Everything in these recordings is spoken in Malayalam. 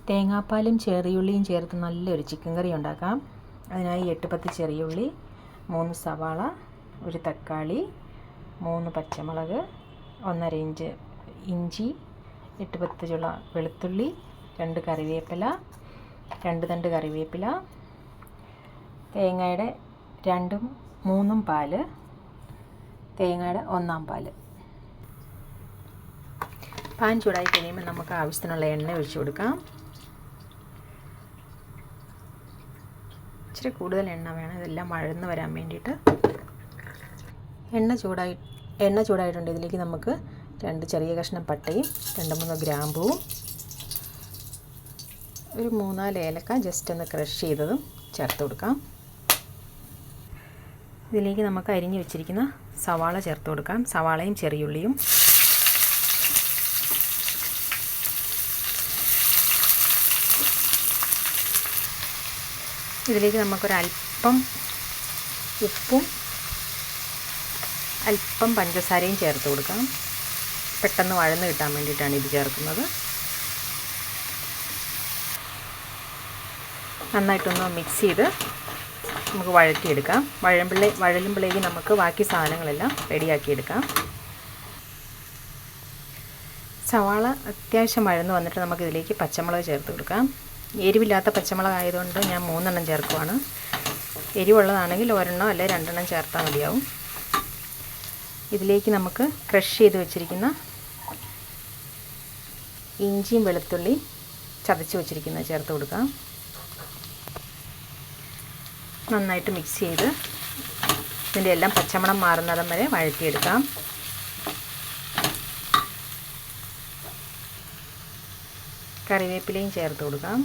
തേങ്ങാപ്പാലും ചെറിയുള്ളിയും ചേർത്ത് നല്ലൊരു ചിക്കൻ കറി ഉണ്ടാക്കാം. അതിനായി 8-10 ചെറിയുള്ളി, 3 സവാള, 1 തക്കാളി, 3 പച്ചമുളക്, 1.5 ഇഞ്ച് ഇഞ്ചി, 8-10 ചുള വെളുത്തുള്ളി, 2 കറിവേപ്പില, 2 തണ്ട് കറിവേപ്പില, തേങ്ങയുടെ 2-3 പാല്, തേങ്ങയുടെ 1 പാല്. പാൻ ചൂടായി കഴിയുമ്പോൾ നമുക്ക് ആവശ്യത്തിനുള്ള എണ്ണ ഒഴിച്ചു കൊടുക്കാം. ഇച്ചിരി കൂടുതൽ എണ്ണ വേണം, ഇതെല്ലാം വഴന്ന് വരാൻ വേണ്ടിയിട്ട്. എണ്ണ ചൂടായിട്ടുണ്ട്. ഇതിലേക്ക് നമുക്ക് 2 ചെറിയ കഷ്ണം പട്ടയും 2-3 ഗ്രാമ്പൂവും, ഒരു 3-4 ഏലക്ക ജസ്റ്റ് ഒന്ന് ക്രഷ് ചെയ്തതും ചേർത്ത് കൊടുക്കാം. ഇതിലേക്ക് നമുക്ക് അരിഞ്ഞു വെച്ചിരിക്കുന്ന സവാള ചേർത്ത് കൊടുക്കാം. സവാളയും ചെറിയുള്ളിയും. ഇതിലേക്ക് നമുക്കൊരല്പം ഉപ്പും അല്പം പഞ്ചസാരയും ചേർത്ത് കൊടുക്കാം. പെട്ടെന്ന് വഴന്ന് കിട്ടാൻ വേണ്ടിയിട്ടാണ് ഇത് ചേർക്കുന്നത്. നന്നായിട്ടൊന്ന് മിക്സ് ചെയ്ത് നമുക്ക് വഴറ്റിയെടുക്കാം. വഴലുമ്പോഴേക്ക് നമുക്ക് ബാക്കി സാധനങ്ങളെല്ലാം റെഡിയാക്കിയെടുക്കാം. സവാള അത്യാവശ്യം വഴന്ന് വന്നിട്ട് നമുക്കിതിലേക്ക് പച്ചമുളക് ചേർത്ത് കൊടുക്കാം. എരിവില്ലാത്ത പച്ചമുളക് ആയതുകൊണ്ട് ഞാൻ 3 ചേർക്കുവാണ്. എരിവുള്ളതാണെങ്കിൽ 1 അല്ലെങ്കിൽ 2 ചേർത്താൽ മതിയാവും. ഇതിലേക്ക് നമുക്ക് ക്രഷ് ചെയ്ത് വെച്ചിരിക്കുന്ന ഇഞ്ചിയും വെളുത്തുള്ളി ചതച്ച് വെച്ചിരിക്കുന്നത് ചേർത്ത് കൊടുക്കാം. നന്നായിട്ട് മിക്സ് ചെയ്ത് ഇതിൻ്റെ എല്ലാം പച്ചമണം മാറുന്നിടം വരെ വഴറ്റിയെടുക്കാം. കറിവേപ്പിലയും ചേർത്ത് കൊടുക്കാം.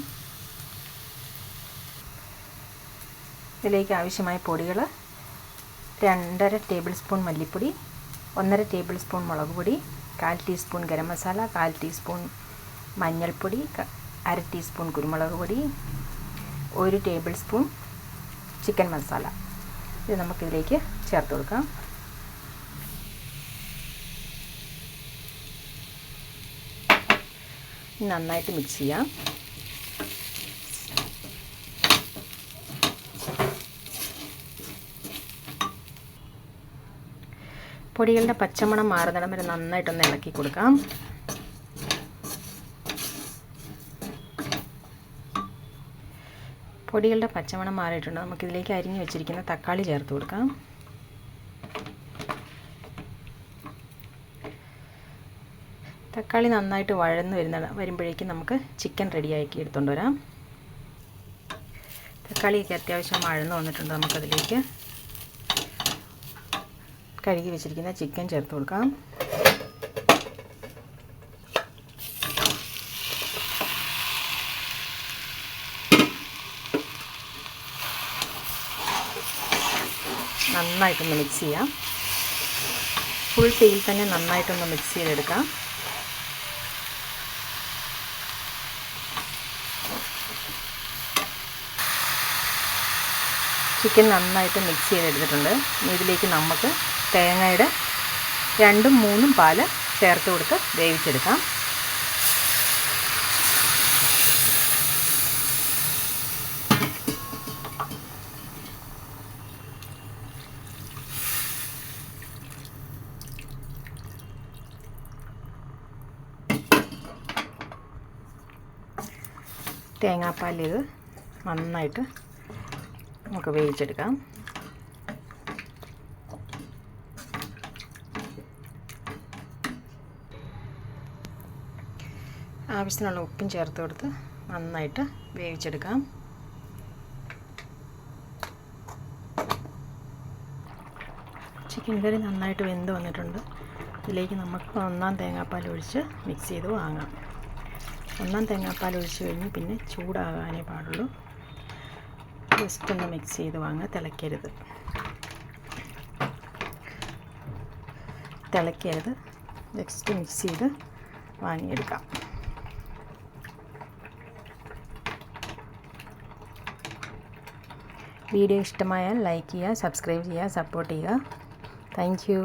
ഇതിലേക്ക് ആവശ്യമായ പൊടികൾ: 2.5 ടേബിൾ സ്പൂൺ മല്ലിപ്പൊടി, 1.5 ടേബിൾ സ്പൂൺ മുളക് പൊടി, 1/4 ടീസ്പൂൺ ഗരം മസാല, 1/4 ടീസ്പൂൺ മഞ്ഞൾപ്പൊടി, 1/2 ടീസ്പൂൺ കുരുമുളക് പൊടി, 1 ടേബിൾ സ്പൂൺ ചിക്കൻ മസാല. ഇത് നമുക്കിതിലേക്ക് ചേർത്ത് കൊടുക്കാം. നന്നായിട്ട് മിക്സ് ചെയ്യാം. പൊടികളുടെ പച്ചമണം മാറുന്നിടം വരെ നന്നായിട്ടൊന്ന് ഇളക്കി കൊടുക്കാം. പൊടികളുടെ പച്ചമണം മാറിയിട്ടുണ്ട്. നമുക്കിതിലേക്ക് അരിഞ്ഞു വെച്ചിരിക്കുന്ന തക്കാളി ചേർത്ത് കൊടുക്കാം. തക്കാളി നന്നായിട്ട് വഴന്ന് വരുമ്പോഴേക്കും നമുക്ക് ചിക്കൻ റെഡിയാക്കി എടുത്തുകൊണ്ട് വരാം. തക്കാളിയൊക്കെ അത്യാവശ്യം വഴന്ന് വന്നിട്ടുണ്ട്. നമുക്കതിലേക്ക് കഴുകി വെച്ചിരിക്കുന്ന ചിക്കൻ ചേർത്ത് കൊടുക്കാം. നന്നായിട്ടൊന്ന് മിക്സ് ചെയ്യാം. ഫുൾ തീയിൽ തന്നെ നന്നായിട്ടൊന്ന് മിക്സ് ചെയ്തെടുക്കാം. ചിക്കൻ നന്നായിട്ട് മിക്സ് ചെയ്തെടുത്തിട്ടുണ്ട്. ഇതിലേക്ക് നമുക്ക് തേങ്ങയുടെ 2-3 പാല് ചേർത്ത് കൊടുത്ത് വേവിച്ചെടുക്കാം. തേങ്ങാപ്പാലിൽ ഇത് നന്നായിട്ട് നമുക്ക് വേവിച്ചെടുക്കാം. ആവശ്യത്തിനുള്ള ഉപ്പും ചേർത്ത് കൊടുത്ത് നന്നായിട്ട് വേവിച്ചെടുക്കാം. ചിക്കൻ കറി നന്നായിട്ട് വെന്ത് വന്നിട്ടുണ്ട്. ഇതിലേക്ക് നമുക്ക് 1 തേങ്ങാപ്പാൽ ഒഴിച്ച് മിക്സ് ചെയ്ത് വാങ്ങാം. 1 തേങ്ങാപ്പാൽ ഒഴിച്ച് കഴിഞ്ഞ് പിന്നെ ചൂടാകാനേ പാടുള്ളൂ. ജസ്റ്റ് ഒന്ന് മിക്സ് ചെയ്ത് വാങ്ങുക. തിളയ്ക്കരുത്. ജസ്റ്റ് മിക്സ് ചെയ്ത് വാങ്ങിയെടുക്കാം. വീഡിയോ ഇഷ്ടമായാൽ ലൈക്ക് ചെയ്യുക, സബ്സ്ക്രൈബ് ചെയ്യുക, സപ്പോർട്ട് ചെയ്യുക. Thank you.